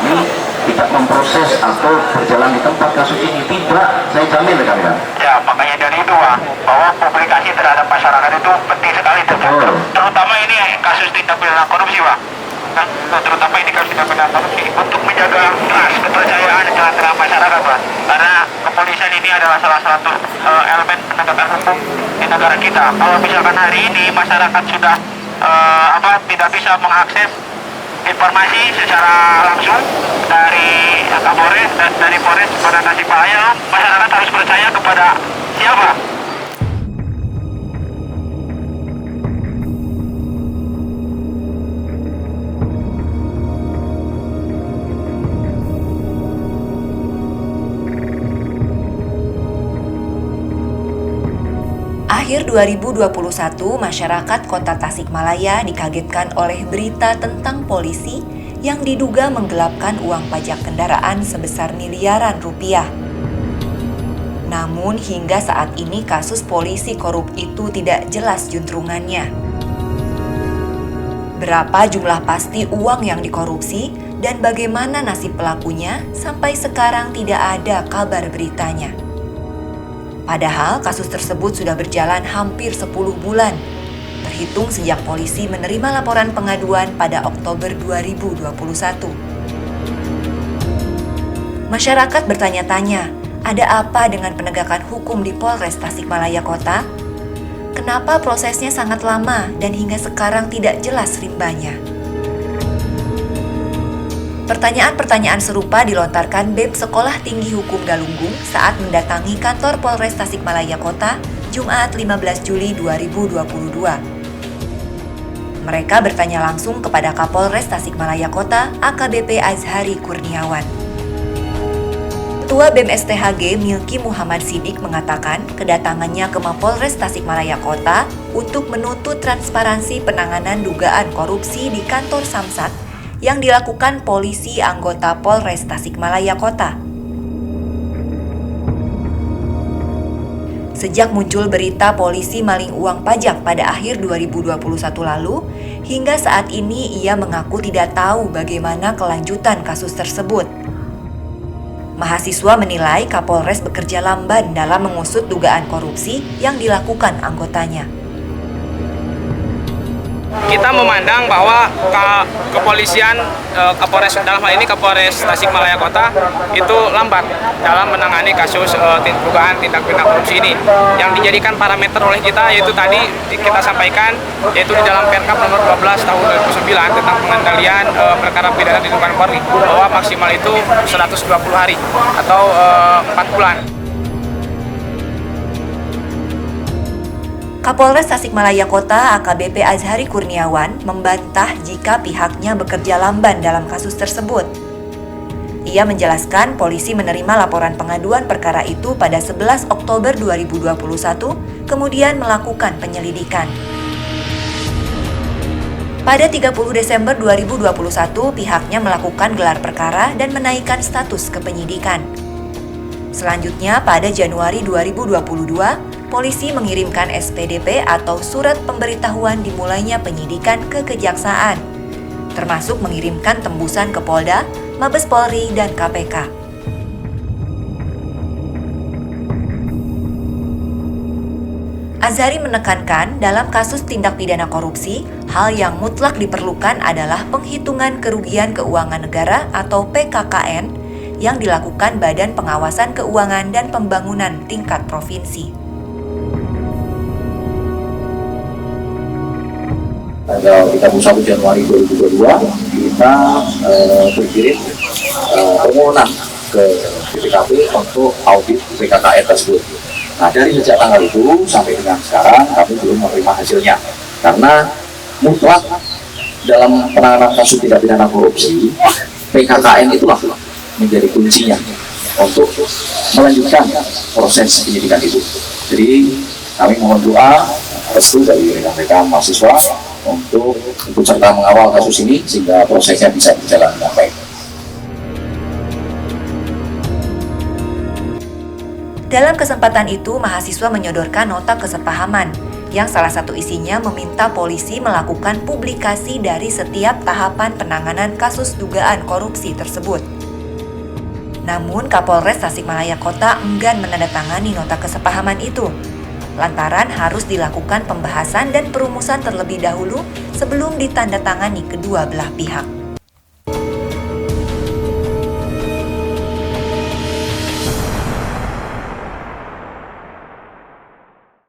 kami tidak memproses atau berjalan di tempat kasus ini, tidak, saya jamin rekan-rekan. Ya, makanya dari itu bahwa publikasi terhadap masyarakat itu penting sekali, terutama ini kasus tindak pidana korupsi, Pak. Terutama ini kasus tindak pidana korupsi untuk menjaga trust, kepercayaan di tengah-tengah masyarakat, Pak. Karena kepolisian ini adalah salah satu elemen penegakan hukum di negara kita. Kalau misalkan hari ini masyarakat sudah tidak bisa mengakses informasi secara langsung dari Kapolres dan dari Polres kepada Tasikmalaya, masyarakat harus percaya kepada siapa? Akhir 2021, masyarakat Kota Tasikmalaya dikagetkan oleh berita tentang polisi yang diduga menggelapkan uang pajak kendaraan sebesar miliaran rupiah. Namun hingga saat ini kasus polisi korup itu tidak jelas juntrungannya. Berapa jumlah pasti uang yang dikorupsi dan bagaimana nasib pelakunya sampai sekarang tidak ada kabar beritanya. Padahal kasus tersebut sudah berjalan hampir 10 bulan, terhitung sejak polisi menerima laporan pengaduan pada Oktober 2021. Masyarakat bertanya-tanya, ada apa dengan penegakan hukum di Polres Tasikmalaya Kota? Kenapa prosesnya sangat lama dan hingga sekarang tidak jelas rimbanya? Pertanyaan-pertanyaan serupa dilontarkan BEM Sekolah Tinggi Hukum Galunggung saat mendatangi kantor Polres Tasikmalaya Kota, Jumat 15 Juli 2022. Mereka bertanya langsung kepada Kapolres Tasikmalaya Kota, AKBP Azhari Kurniawan. Ketua BEM STHG Milki Muhammad Sidik mengatakan kedatangannya ke Mapolres Tasikmalaya Kota untuk menuntut transparansi penanganan dugaan korupsi di kantor Samsat yang dilakukan polisi anggota Polres Tasikmalaya Kota. Sejak muncul berita polisi maling uang pajak pada akhir 2021 lalu, hingga saat ini ia mengaku tidak tahu bagaimana kelanjutan kasus tersebut. Mahasiswa menilai Kapolres bekerja lamban dalam mengusut dugaan korupsi yang dilakukan anggotanya. Kita memandang bahwa kepolisian, Kapolres dalam hal ini Kapolres Tasikmalaya Kota itu lambat dalam menangani kasus dugaan tindak pidana korupsi ini. Yang dijadikan parameter oleh kita yaitu tadi kita sampaikan yaitu di dalam Perkap nomor 12 tahun 2009 tentang pengendalian perkara pidana di lingkungan Polri bahwa maksimal itu 120 hari atau 4 bulan. Kapolres Tasikmalaya Kota AKBP Azhari Kurniawan membantah jika pihaknya bekerja lamban dalam kasus tersebut. Ia menjelaskan polisi menerima laporan pengaduan perkara itu pada 11 Oktober 2021, kemudian melakukan penyelidikan. Pada 30 Desember 2021, pihaknya melakukan gelar perkara dan menaikkan status ke penyidikan. Selanjutnya, pada Januari 2022, polisi mengirimkan SPDP atau surat pemberitahuan dimulainya penyidikan ke Kejaksaan, termasuk mengirimkan tembusan ke Polda, Mabes Polri, dan KPK. Azhari menekankan dalam kasus tindak pidana korupsi, hal yang mutlak diperlukan adalah penghitungan kerugian keuangan negara atau PKKN yang dilakukan Badan Pengawasan Keuangan dan Pembangunan tingkat provinsi. Tanggal 31 Januari 2022 kita berkirim permohonan ke BPKP untuk audit PKKN tersebut. Nah, dari sejak tanggal itu sampai dengan sekarang kami belum menerima hasilnya karena mutlak dalam penanganan kasus tindak pidana korupsi PKKN itulah menjadi kuncinya untuk melanjutkan proses penyidikan itu. Jadi kami mohon doa restu dari rekan-rekan mahasiswa untuk ikut serta mengawal kasus ini sehingga prosesnya bisa berjalan dengan baik. Dalam kesempatan itu, mahasiswa menyodorkan nota kesepahaman yang salah satu isinya meminta polisi melakukan publikasi dari setiap tahapan penanganan kasus dugaan korupsi tersebut. Namun, Kapolres Tasikmalaya Kota enggan menandatangani nota kesepahaman itu, lantaran harus dilakukan pembahasan dan perumusan terlebih dahulu sebelum ditandatangani kedua belah pihak.